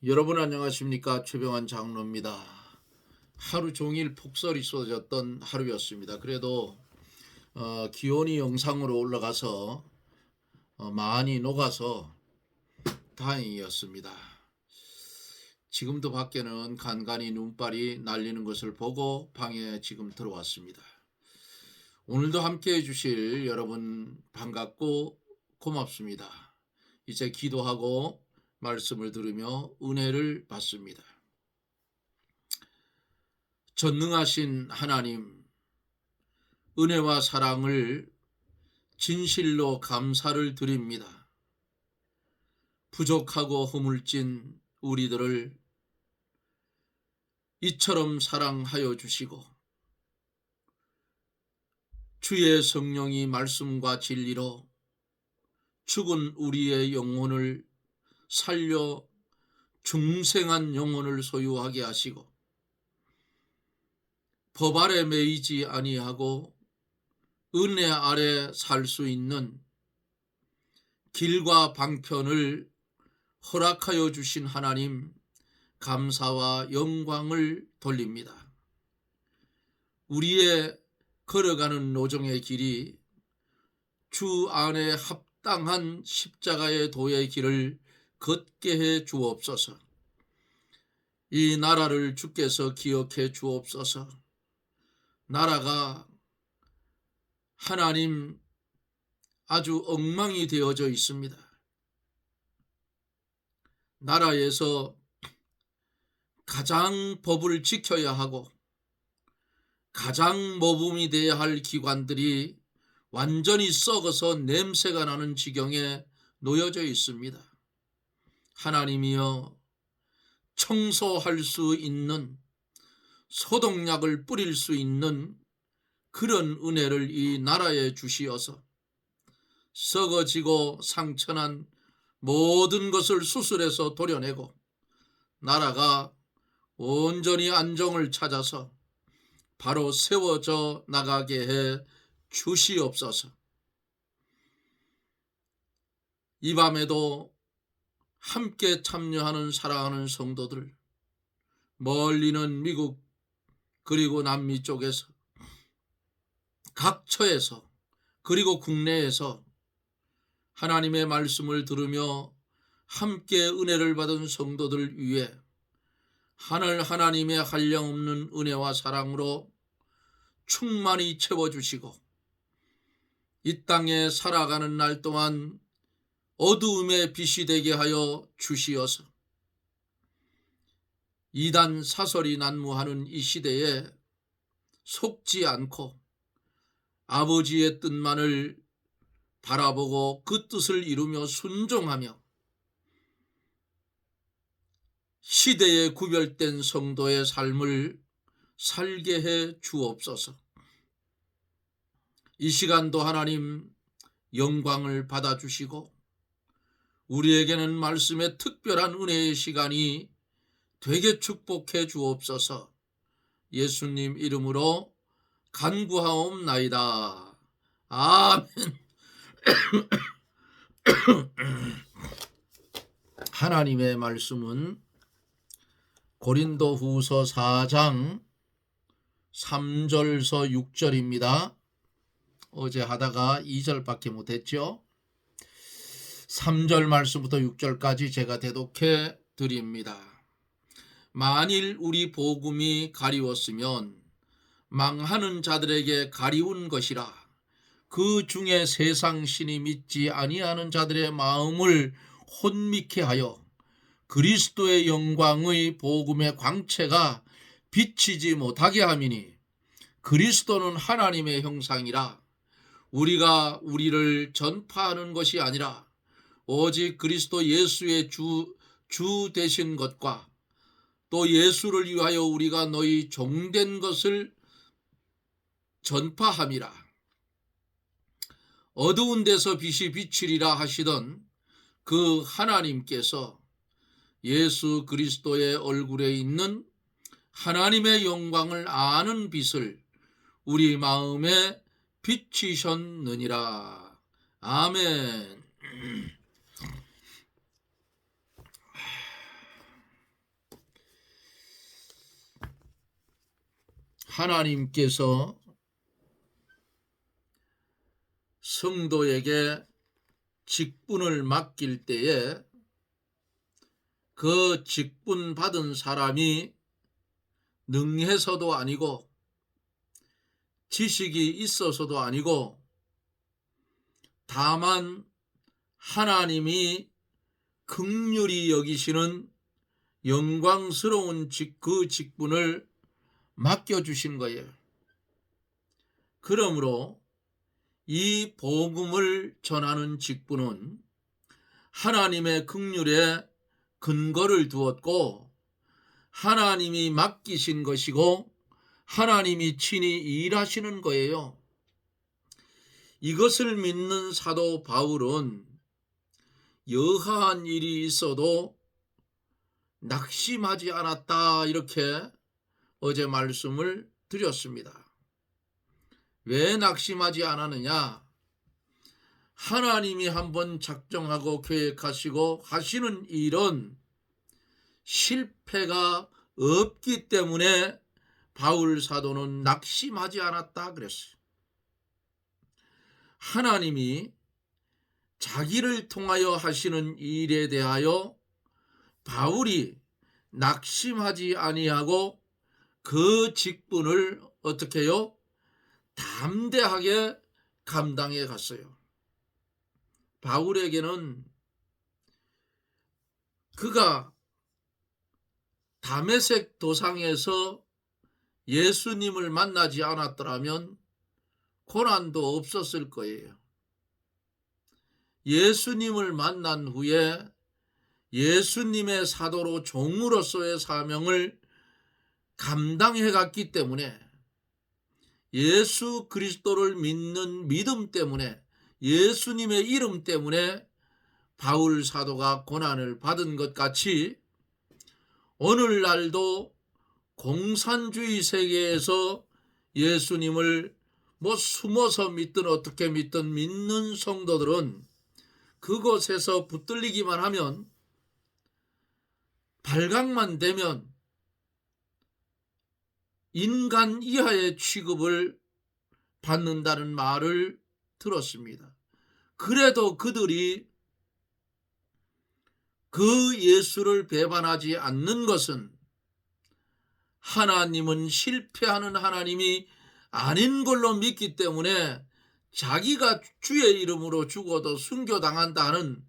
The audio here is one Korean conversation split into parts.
여러분 안녕하십니까? 최병환 장로입니다. 하루 종일 폭설이 쏟아졌던 하루였습니다. 그래도 기온이 영상으로 올라가서 많이 녹아서 다행이었습니다. 지금도 밖에는 간간히 눈발이 날리는 것을 보고 방에 지금 들어왔습니다. 오늘도 함께해 주실 여러분 반갑고 고맙습니다. 이제 기도하고 말씀을 들으며 은혜를 받습니다. 전능하신 하나님, 은혜와 사랑을 진실로 감사를 드립니다. 부족하고 허물진 우리들을 이처럼 사랑하여 주시고 주의 성령이 말씀과 진리로 죽은 우리의 영혼을 살려 중생한 영혼을 소유하게 하시고 법 아래 매이지 아니하고 은혜 아래 살 수 있는 길과 방편을 허락하여 주신 하나님, 감사와 영광을 돌립니다. 우리의 걸어가는 노정의 길이 주 안에 합당한 십자가의 도의 길을 걷게 해 주옵소서. 이 나라를 주께서 기억해 주옵소서. 나라가 하나님 아주 엉망이 되어져 있습니다. 나라에서 가장 법을 지켜야 하고 가장 모범이 되어야 할 기관들이 완전히 썩어서 냄새가 나는 지경에 놓여져 있습니다. 하나님이여, 청소할 수 있는, 소독약을 뿌릴 수 있는 그런 은혜를 이 나라에 주시어서 썩어지고 상처난 모든 것을 수술해서 도려내고 나라가 온전히 안정을 찾아서 바로 세워져 나가게 해 주시옵소서. 이 밤에도 함께 참여하는 사랑하는 성도들, 멀리는 미국 그리고 남미 쪽에서 각처에서 그리고 국내에서 하나님의 말씀을 들으며 함께 은혜를 받은 성도들 위해 하늘 하나님의 한량없는 은혜와 사랑으로 충만히 채워주시고 이 땅에 살아가는 날 동안 어두움의 빛이 되게 하여 주시어서 이단 사설이 난무하는 이 시대에 속지 않고 아버지의 뜻만을 바라보고 그 뜻을 이루며 순종하며 시대에 구별된 성도의 삶을 살게 해 주옵소서. 이 시간도 하나님 영광을 받아주시고 우리에게는 말씀의 특별한 은혜의 시간이 되게 축복해 주옵소서. 예수님 이름으로 간구하옵나이다. 아멘. 하나님의 말씀은 고린도후서 4장 3절서 6절입니다. 어제 하다가 2절밖에 못했죠. 3절 말씀부터 6절까지 제가 대독해 드립니다. 만일 우리 복음이 가리웠으면 망하는 자들에게 가리운 것이라. 그 중에 세상 신이 믿지 아니하는 자들의 마음을 혼미케 하여 그리스도의 영광의 복음의 광채가 비치지 못하게 함이니 그리스도는 하나님의 형상이라. 우리가 우리를 전파하는 것이 아니라 오직 그리스도 예수의 주 되신 것과 또 예수를 위하여 우리가 너희 종된 것을 전파함이라. 어두운 데서 빛이 비치리라 하시던 그 하나님께서 예수 그리스도의 얼굴에 있는 하나님의 영광을 아는 빛을 우리 마음에 비치셨느니라. 아멘. 하나님께서 성도에게 직분을 맡길 때에 그 직분 받은 사람이 능해서도 아니고 지식이 있어서도 아니고 다만 하나님이 긍휼히 여기시는 영광스러운 그 직분을 맡겨주신 거예요. 그러므로 이 복음을 전하는 직분은 하나님의 긍휼에 근거를 두었고 하나님이 맡기신 것이고 하나님이 친히 일하시는 거예요. 이것을 믿는 사도 바울은 여하한 일이 있어도 낙심하지 않았다, 이렇게 어제 말씀을 드렸습니다. 왜 낙심하지 않았느냐? 하나님이 한번 작정하고 계획하시고 하시는 일은 실패가 없기 때문에 바울 사도는 낙심하지 않았다 그랬어요. 하나님이 자기를 통하여 하시는 일에 대하여 바울이 낙심하지 아니하고 그 직분을 어떻게 해요? 담대하게 감당해 갔어요. 바울에게는 그가 다메섹 도상에서 예수님을 만나지 않았더라면 고난도 없었을 거예요. 예수님을 만난 후에 예수님의 사도로 종으로서의 사명을 감당해 갔기 때문에 예수 그리스도를 믿는 믿음 때문에 예수님의 이름 때문에 바울 사도가 고난을 받은 것 같이 오늘날도 공산주의 세계에서 예수님을 숨어서 믿든 어떻게 믿든 믿는 성도들은 그곳에서 붙들리기만 하면 발각만 되면 인간 이하의 취급을 받는다는 말을 들었습니다. 그래도 그들이 그 예수를 배반하지 않는 것은 하나님은 실패하는 하나님이 아닌 걸로 믿기 때문에 자기가 주의 이름으로 죽어도 순교당한다는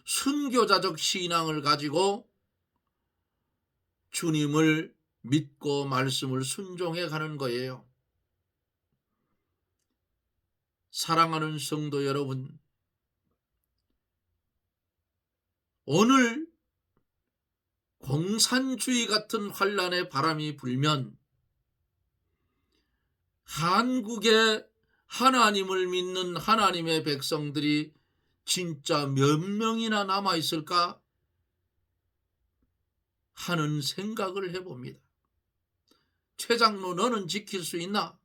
순교자적 신앙을 가지고 주님을 믿고 말씀을 순종해 가는 거예요. 사랑하는 성도 여러분, 오늘 공산주의 같은 환란의 바람이 불면 한국에 하나님을 믿는 하나님의 백성들이 진짜 몇 명이나 남아있을까 하는 생각을 해봅니다. 최 장로, 너는 지킬 수 있나?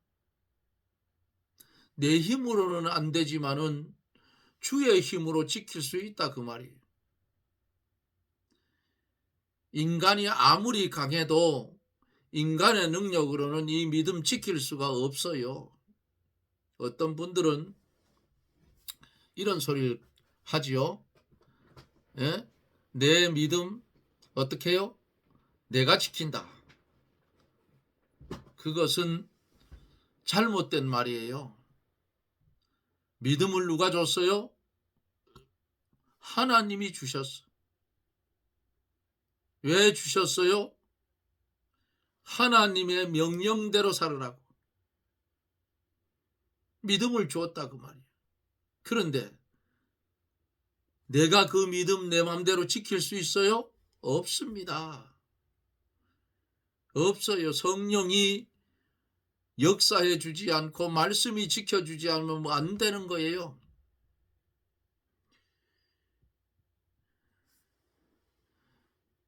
내 힘으로는 안 되지만은 주의 힘으로 지킬 수 있다, 그 말이에요. 인간이 아무리 강해도 인간의 능력으로는 이 믿음 지킬 수가 없어요. 어떤 분들은 이런 소리를 하지요. 예? 내 믿음 어떻게 해요? 내가 지킨다. 그것은 잘못된 말이에요. 믿음을 누가 줬어요? 하나님이 주셨어. 왜 주셨어요? 하나님의 명령대로 살으라고 믿음을 주었다, 그 말이에요. 그런데 내가 그 믿음 내 마음대로 지킬 수 있어요? 없습니다. 없어요. 성령이 역사해 주지 않고 말씀이 지켜주지 않으면 안 되는 거예요.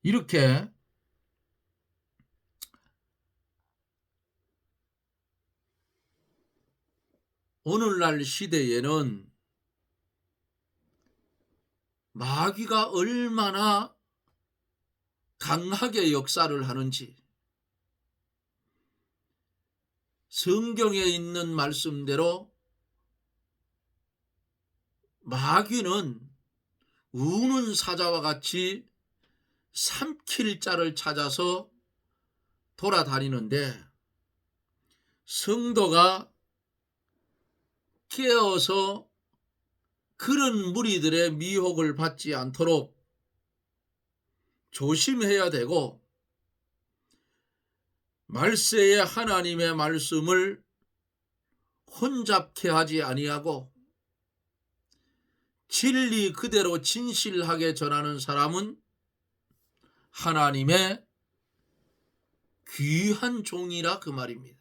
이렇게 오늘날 시대에는 마귀가 얼마나 강하게 역사를 하는지, 성경에 있는 말씀대로 마귀는 우는 사자와 같이 삼킬 자를 찾아서 돌아다니는데, 성도가 깨어서 그런 무리들의 미혹을 받지 않도록 조심해야 되고, 말세에 하나님의 말씀을 혼잡케 하지 아니하고 진리 그대로 진실하게 전하는 사람은 하나님의 귀한 종이라 그 말입니다.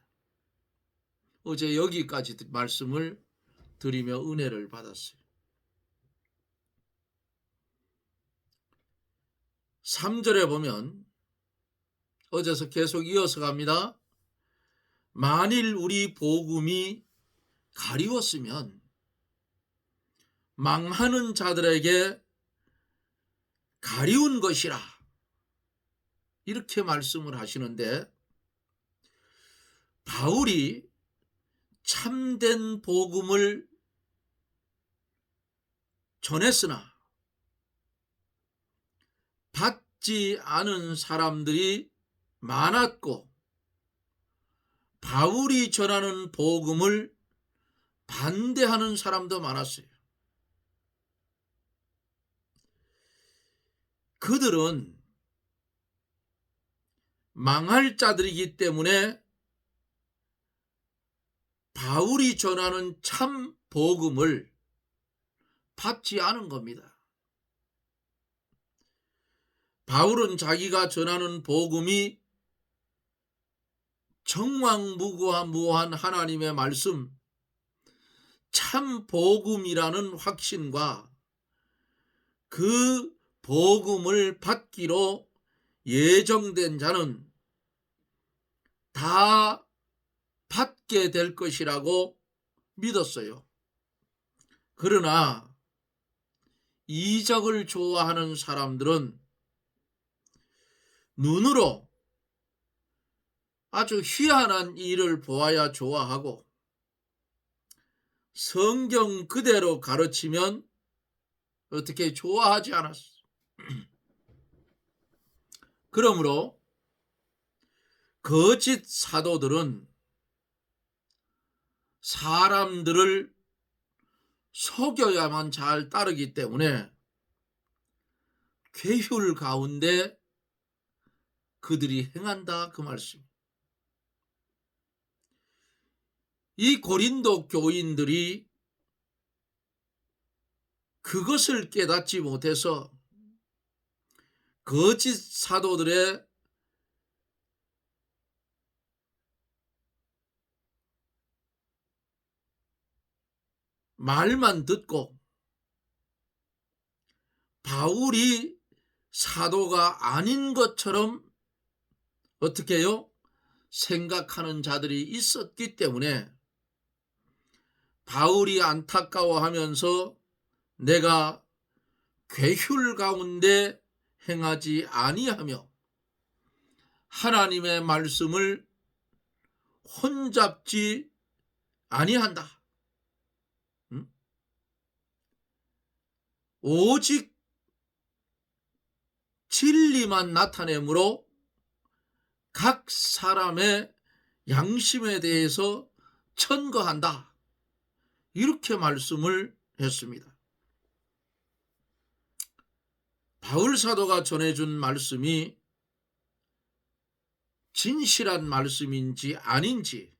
어제 여기까지 말씀을 드리며 은혜를 받았어요. 3절에 보면 어제서 계속 이어서 갑니다. 만일 우리 복음이 가리웠으면 망하는 자들에게 가리운 것이라, 이렇게 말씀을 하시는데, 바울이 참된 복음을 전했으나 받지 않은 사람들이 많았고, 바울이 전하는 복음을 반대하는 사람도 많았어요. 그들은 망할 자들이기 때문에 바울이 전하는 참 복음을 받지 않은 겁니다. 바울은 자기가 전하는 복음이 정황무고한 하나님의 말씀, 참 복음이라는 확신과 그 복음을 받기로 예정된 자는 다 받게 될 것이라고 믿었어요. 그러나 이적을 좋아하는 사람들은 눈으로 아주 희한한 일을 보아야 좋아하고, 성경 그대로 가르치면 어떻게 좋아하지 않았어. 그러므로 거짓 사도들은 사람들을 속여야만 잘 따르기 때문에 괴휼 가운데 그들이 행한다, 그 말씀. 이 고린도 교인들이 그것을 깨닫지 못해서 거짓 사도들의 말만 듣고 바울이 사도가 아닌 것처럼 어떻게 해요? 생각하는 자들이 있었기 때문에 바울이 안타까워하면서 내가 괴휼 가운데 행하지 아니하며 하나님의 말씀을 혼잡지 아니한다. 오직 진리만 나타내므로 각 사람의 양심에 대해서 천거한다, 이렇게 말씀을 했습니다. 바울 사도가 전해준 말씀이 진실한 말씀인지 아닌지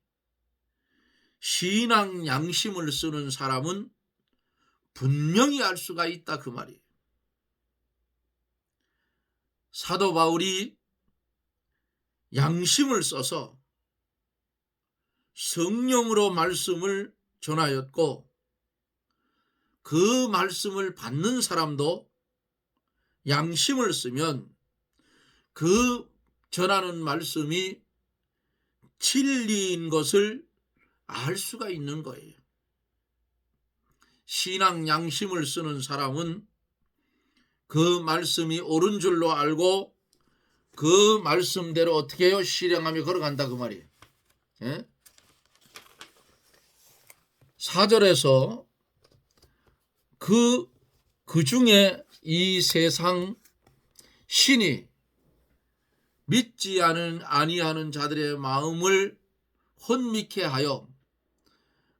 신앙 양심을 쓰는 사람은 분명히 알 수가 있다, 그 말이에요. 사도 바울이 양심을 써서 성령으로 말씀을 전하였고, 그 말씀을 받는 사람도 양심을 쓰면 그 전하는 말씀이 진리인 것을 알 수가 있는 거예요. 신앙 양심을 쓰는 사람은 그 말씀이 옳은 줄로 알고 그 말씀대로 어떻게 해요? 실행하며 걸어간다, 그 말이에요. 예? 4절에서 그 중에 이 세상 신이 믿지 아니하는 자들의 마음을 혼미케 하여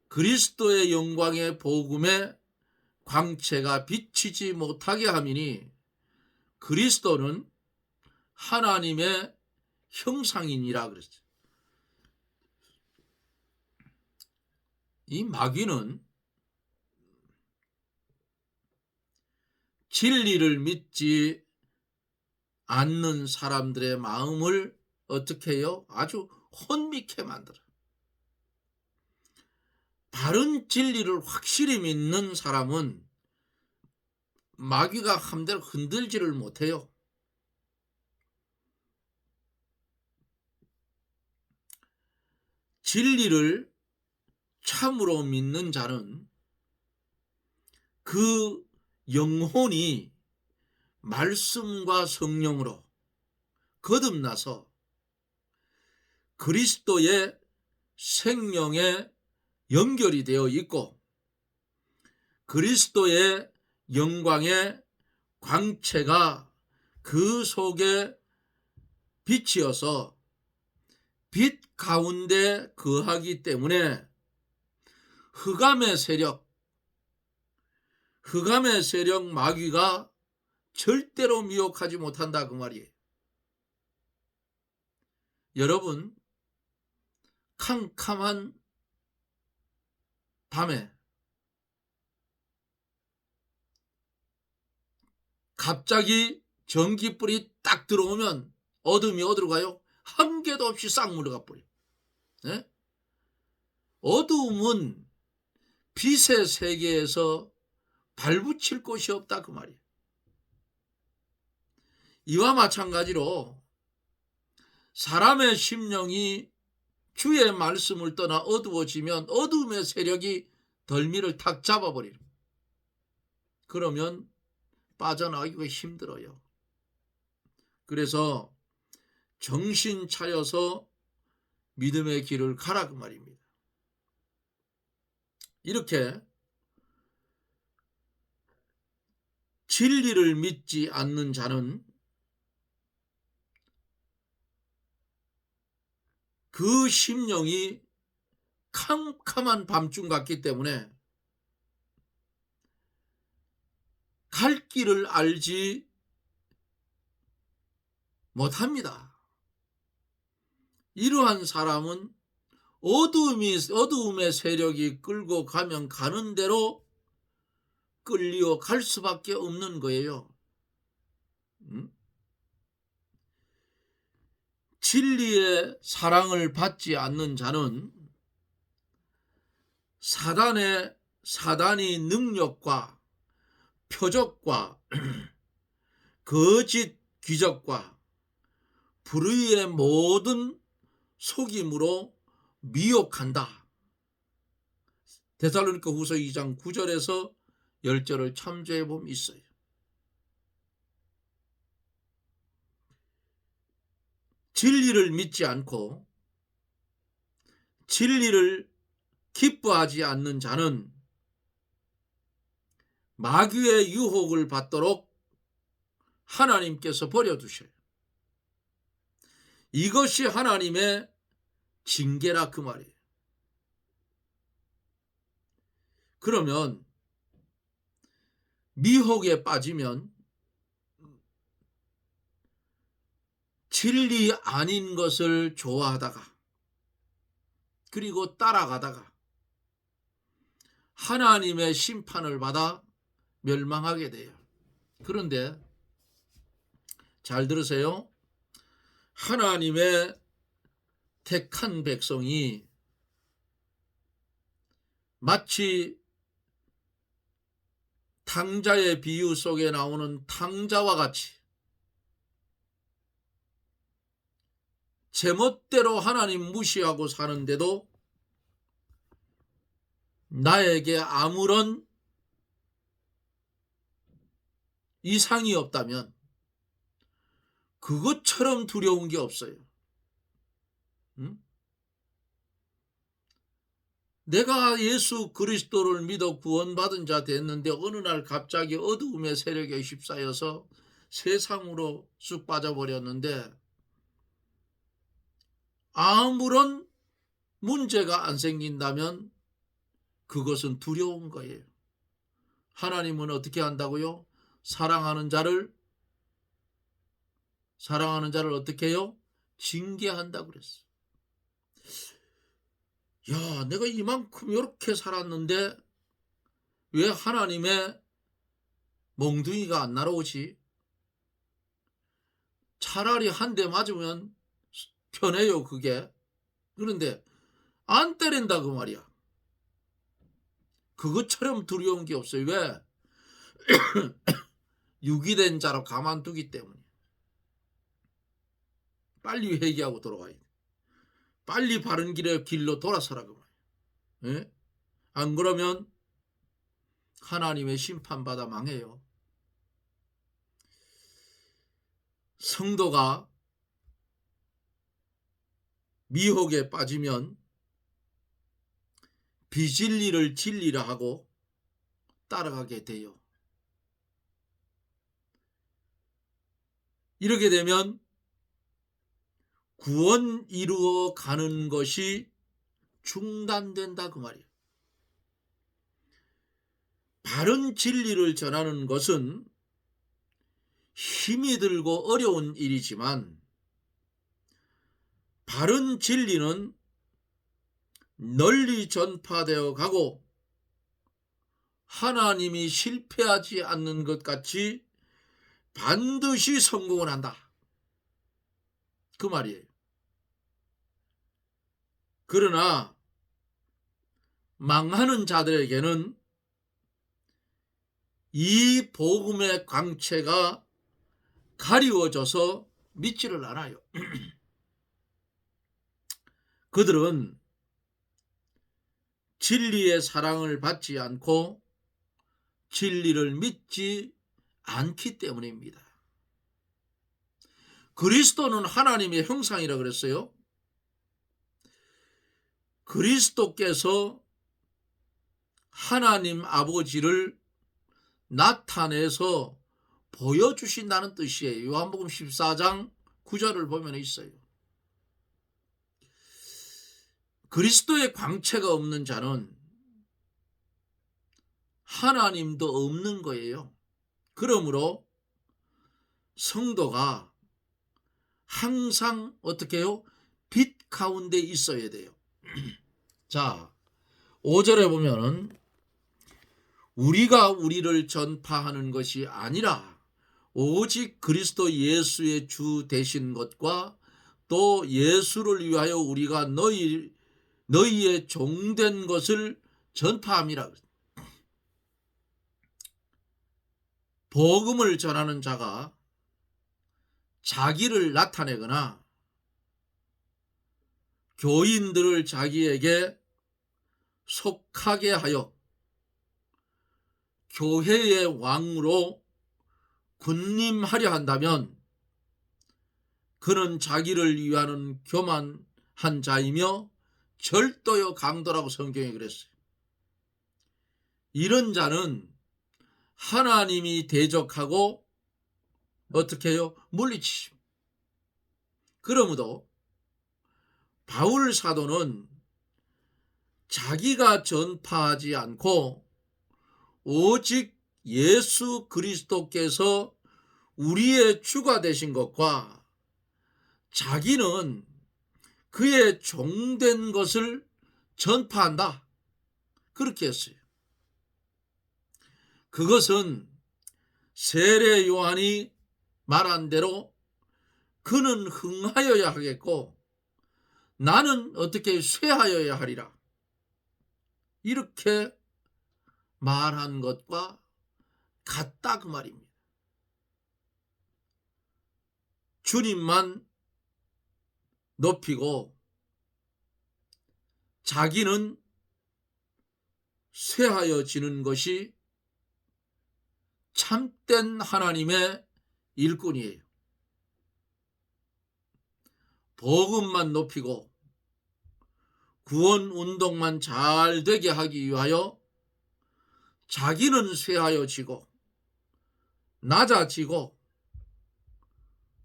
그리스도의 영광의 복음에 광채가 비치지 못하게 함이니 그리스도는 하나님의 형상이니라 그랬죠. 이 마귀는 진리를 믿지 않는 사람들의 마음을 어떻게 해요? 아주 혼미케 만들어. 바른 진리를 확실히 믿는 사람은 마귀가 함대로 흔들지를 못해요. 진리를 참으로 믿는 자는 그 영혼이 말씀과 성령으로 거듭나서 그리스도의 생명에 연결이 되어 있고 그리스도의 영광의 광채가 그 속에 빛이어서 빛 가운데 거하기 때문에 흑암의 세력 마귀가 절대로 미혹하지 못한다 그 말이에요. 여러분, 캄캄한 밤에 갑자기 전기불이 딱 들어오면 어둠이 어디로 가요? 한 개도 없이 싹 물러가 버려요. 네? 어두움은 빛의 세계에서 발붙일 곳이 없다 그 말이에요. 이와 마찬가지로 사람의 심령이 주의 말씀을 떠나 어두워지면 어두움의 세력이 덜미를 탁 잡아버리는. 그러면 빠져나가기가 힘들어요. 그래서 정신 차려서 믿음의 길을 가라 그 말입니다. 이렇게 진리를 믿지 않는 자는 그 심령이 캄캄한 밤중 같기 때문에 갈 길을 알지 못합니다. 이러한 사람은 어두움의 세력이 끌고 가면 가는 대로 끌려 갈 수밖에 없는 거예요. 진리의 사랑을 받지 않는 자는 사단의 능력과 표적과 거짓 기적과 불의의 모든 속임으로 미혹한다. 데살로니가 후서 2장 9절에서 10절을 참조해 보면 있어요. 진리를 믿지 않고 진리를 기뻐하지 않는 자는 마귀의 유혹을 받도록 하나님께서 버려두셔요. 이것이 하나님의 징계라 그 말이에요. 그러면 미혹에 빠지면 진리 아닌 것을 좋아하다가 그리고 따라가다가 하나님의 심판을 받아 멸망하게 돼요. 그런데 잘 들으세요. 하나님의 택한 백성이 마치 탕자의 비유 속에 나오는 탕자와 같이 제멋대로 하나님 무시하고 사는데도 나에게 아무런 이상이 없다면 그것처럼 두려운 게 없어요. 내가 예수 그리스도를 믿어 구원받은 자 됐는데 어느 날 갑자기 어두움의 세력에 휩싸여서 세상으로 쑥 빠져버렸는데 아무런 문제가 안 생긴다면 그것은 두려운 거예요. 하나님은 어떻게 한다고요? 사랑하는 자를 어떻게 해요? 징계한다고 그랬어요. 야, 내가 이만큼 이렇게 살았는데 왜 하나님의 몽둥이가 안 날아오지? 차라리 한 대 맞으면 편해요, 그게. 그런데 안 때린다 그 말이야. 그것처럼 두려운 게 없어요. 왜? 유기된 자로 가만두기 때문에. 빨리 회개하고 돌아와야 돼. 빨리 바른 길로 돌아서라 그 말이야. 예? 안 그러면 하나님의 심판받아 망해요. 성도가 미혹에 빠지면 비진리를 진리라 하고 따라가게 돼요. 이렇게 되면 구원 이루어 가는 것이 중단된다 그 말이에요. 바른 진리를 전하는 것은 힘이 들고 어려운 일이지만 바른 진리는 널리 전파되어 가고 하나님이 실패하지 않는 것 같이 반드시 성공을 한다. 그 말이에요. 그러나 망하는 자들에게는 이 복음의 광채가 가리워져서 믿지를 않아요. 그들은 진리의 사랑을 받지 않고 진리를 믿지 않기 때문입니다. 그리스도는 하나님의 형상이라 그랬어요. 그리스도께서 하나님 아버지를 나타내서 보여주신다는 뜻이에요. 요한복음 14장 9절을 보면 있어요. 그리스도의 광채가 없는 자는 하나님도 없는 거예요. 그러므로 성도가 항상 어떻게 해요? 빛 가운데 있어야 돼요. 자, 5절에 보면은 우리가 우리를 전파하는 것이 아니라 오직 그리스도 예수의 주 되신 것과 또 예수를 위하여 우리가 너희의 종된 것을 전파함이라. 복음을 전하는 자가 자기를 나타내거나 교인들을 자기에게 속하게 하여 교회의 왕으로 군림하려 한다면 그는 자기를 위하는 교만한 자이며 절도요 강도라고 성경에 그랬어요. 이런 자는 하나님이 대적하고 어떻게 해요? 물리치십니다. 그러므로 바울 사도는 자기가 전파하지 않고 오직 예수 그리스도께서 우리의 주가 되신 것과 자기는 그의 종된 것을 전파한다. 그렇게 했어요. 그것은 세례 요한이 말한 대로 그는 흥하여야 하겠고 나는 어떻게 쇠하여야 하리라. 이렇게 말한 것과 같다 그 말입니다. 주님만 높이고 자기는 쇠하여지는 것이 참된 하나님의 일꾼이에요. 복음만 높이고 구원 운동만 잘 되게 하기 위하여 자기는 쇠하여지고 낮아지고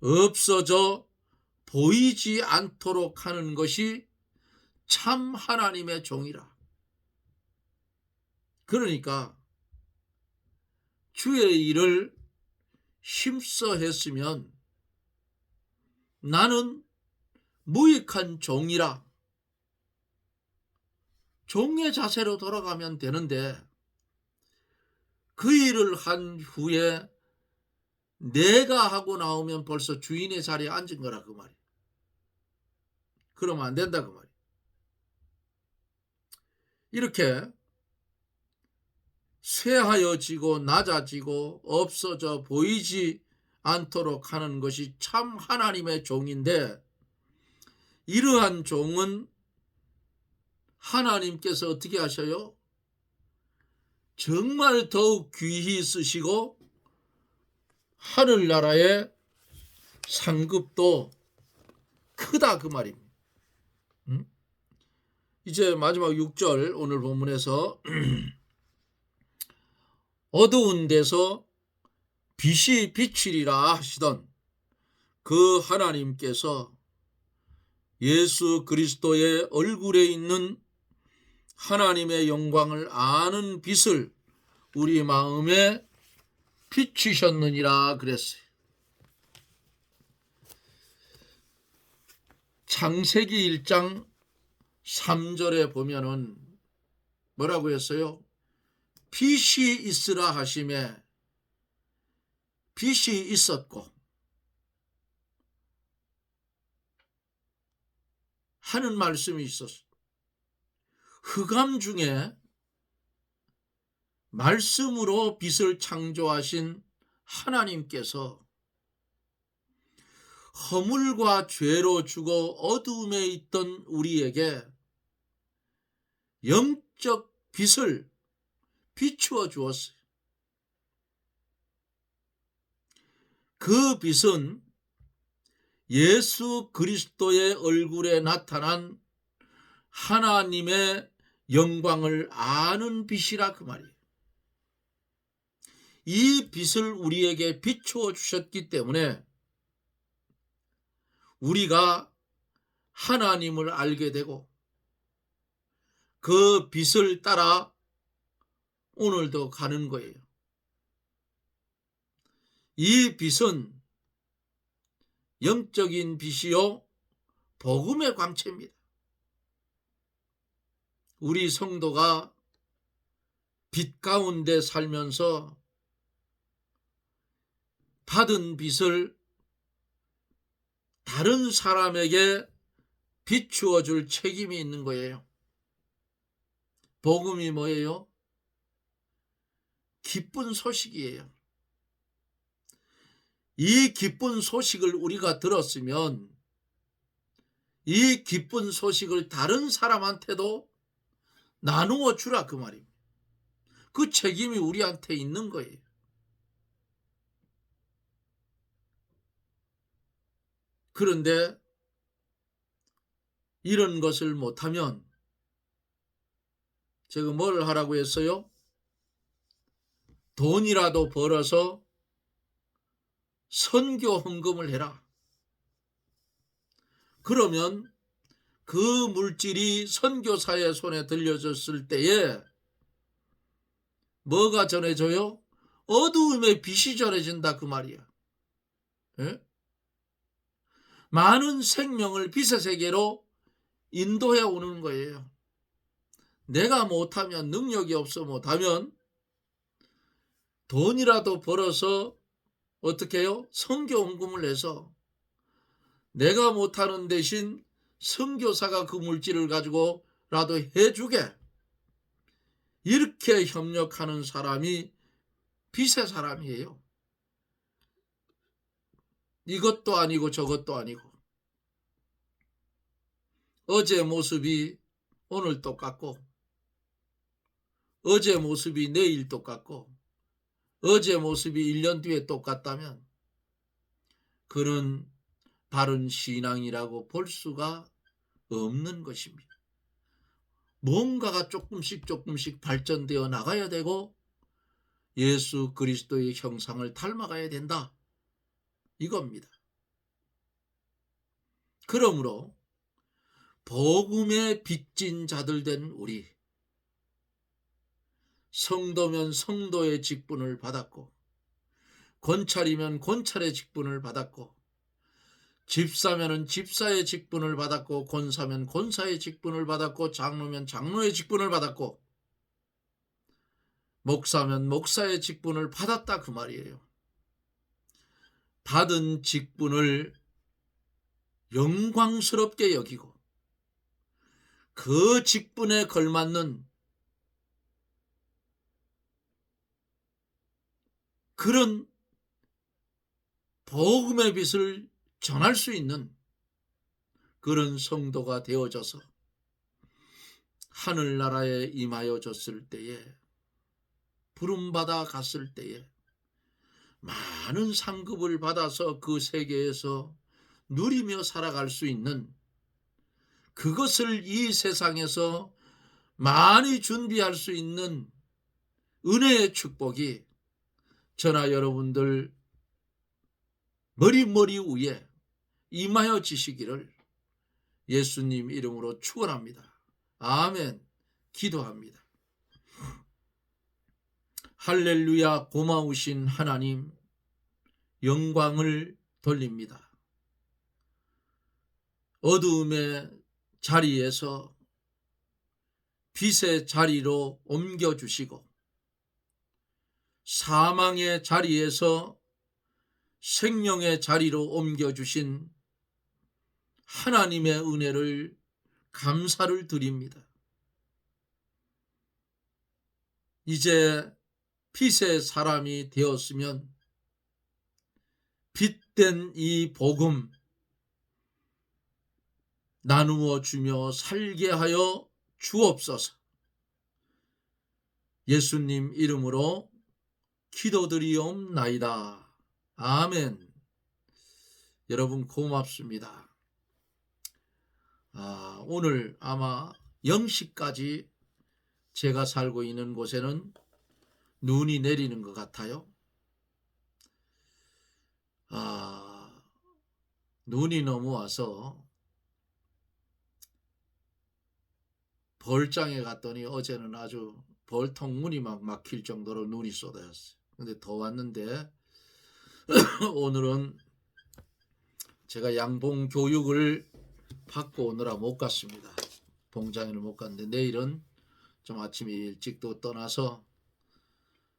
없어져 보이지 않도록 하는 것이 참 하나님의 종이라. 그러니까 주의 일을 힘써 했으면 나는 무익한 종이라. 종의 자세로 돌아가면 되는데 그 일을 한 후에 내가 하고 나오면 벌써 주인의 자리에 앉은 거라 그 말이야. 그러면 안 된다 그 말이야. 이렇게 쇠하여지고 낮아지고 없어져 보이지 않도록 하는 것이 참 하나님의 종인데, 이러한 종은 하나님께서 어떻게 하셔요? 정말 더욱 귀히 쓰시고 하늘나라의 상급도 크다 그 말입니다. 이제 마지막 6절 오늘 본문에서 어두운 데서 빛이 비치리라 하시던 그 하나님께서 예수 그리스도의 얼굴에 있는 하나님의 영광을 아는 빛을 우리 마음에 비추셨느니라 그랬어요. 창세기 1장 3절에 보면은 뭐라고 했어요? 빛이 있으라 하심에 빛이 있었고 하는 말씀이 있었어요. 흑암 중에 말씀으로 빛을 창조하신 하나님께서 허물과 죄로 죽어 어두움에 있던 우리에게 영적 빛을 비추어 주었어요. 그 빛은 예수 그리스도의 얼굴에 나타난 하나님의 영광을 아는 빛이라 그 말이에요. 이 빛을 우리에게 비추어 주셨기 때문에 우리가 하나님을 알게 되고 그 빛을 따라 오늘도 가는 거예요. 이 빛은 영적인 빛이요 복음의 광채입니다. 우리 성도가 빛 가운데 살면서 받은 빛을 다른 사람에게 비추어 줄 책임이 있는 거예요. 복음이 뭐예요? 기쁜 소식이에요. 이 기쁜 소식을 우리가 들었으면 이 기쁜 소식을 다른 사람한테도 나누어 주라 그 말입니다. 그 책임이 우리한테 있는 거예요. 그런데 이런 것을 못하면 제가 뭘 하라고 했어요? 돈이라도 벌어서 선교 헌금을 해라. 그러면 그 물질이 선교사의 손에 들려졌을 때에 뭐가 전해져요? 어두움의 빛이 전해진다 그 말이야. 예? 많은 생명을 빛의 세계로 인도해 오는 거예요. 내가 못하면, 능력이 없어 못하면 돈이라도 벌어서 어떻게 해요? 선교 헌금을 해서 내가 못하는 대신 선교사가 그 물질을 가지고라도 해주게, 이렇게 협력하는 사람이 빛의 사람이에요. 이것도 아니고 저것도 아니고 어제 모습이 오늘 똑같고 어제 모습이 내일 똑같고 어제 모습이 1년 뒤에 똑같다면 그는 바른 신앙이라고 볼 수가 없는 것입니다. 뭔가가 조금씩 발전되어 나가야 되고 예수 그리스도의 형상을 닮아가야 된다. 이겁니다. 그러므로 복음에 빚진 자들 된 우리, 성도면 성도의 직분을 받았고 권찰이면 권찰의 직분을 받았고 집사면 집사의 직분을 받았고 권사면 권사의 직분을 받았고 장로면 장로의 직분을 받았고 목사면 목사의 직분을 받았다 그 말이에요. 받은 직분을 영광스럽게 여기고 그 직분에 걸맞는 그런 복음의 빛을 전할 수 있는 그런 성도가 되어져서 하늘나라에 임하여졌을 때에 부름받아 갔을 때에 많은 상급을 받아서 그 세계에서 누리며 살아갈 수 있는 그것을 이 세상에서 많이 준비할 수 있는 은혜의 축복이 저나 여러분들 머리 위에 임하여 지시기를 예수님 이름으로 축원합니다. 아멘. 기도합니다. 할렐루야. 고마우신 하나님 영광을 돌립니다. 어두움의 자리에서 빛의 자리로 옮겨주시고 사망의 자리에서 생명의 자리로 옮겨주신 하나님의 은혜를 감사를 드립니다. 이제 빛의 사람이 되었으면 빛된 이 복음 나누어 주며 살게 하여 주옵소서. 예수님 이름으로 기도드리옵나이다. 아멘. 여러분 고맙습니다. 오늘 아마 0시까지 제가 살고 있는 곳에는 눈이 내리는 것 같아요. 눈이 넘어와서 벌장에 갔더니 어제는 아주 벌통문이 막 막힐 정도로 눈이 쏟아졌어요. 근데 더 왔는데 오늘은 제가 양봉 교육을 받고 오느라 못 갔습니다. 봉장에는 못 갔는데 내일은 좀 아침에 일찍 또 떠나서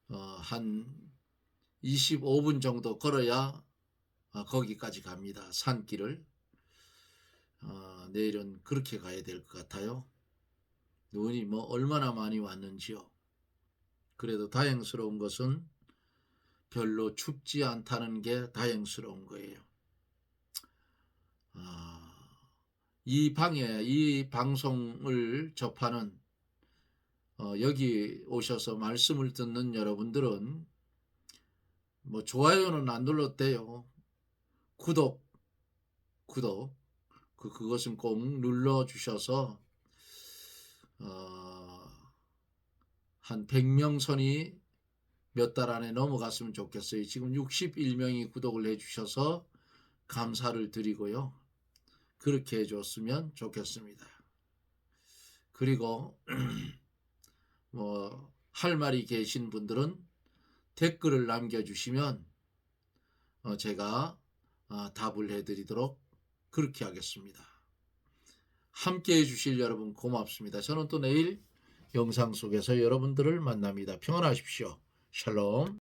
한 25분 정도 걸어야 거기까지 갑니다. 산길을. 내일은 그렇게 가야 될 것 같아요. 눈이 뭐 얼마나 많이 왔는지요. 그래도 다행스러운 것은 별로 춥지 않다는 게 다행스러운 거예요. 이 방에 이 방송을 접하는 여기 오셔서 말씀을 듣는 여러분들은 뭐 좋아요는 안 눌렀대요. 구독 그것은 꼭 눌러 주셔서 한 100명 선이 몇 달 안에 넘어갔으면 좋겠어요. 지금 61명이 구독을 해주셔서 감사를 드리고요. 그렇게 해줬으면 좋겠습니다. 그리고 뭐 할 말이 계신 분들은 댓글을 남겨주시면 제가 답을 해드리도록 그렇게 하겠습니다. 함께 해주실 여러분 고맙습니다. 저는 또 내일 영상 속에서 여러분들을 만납니다. 평안하십시오. 샬롬.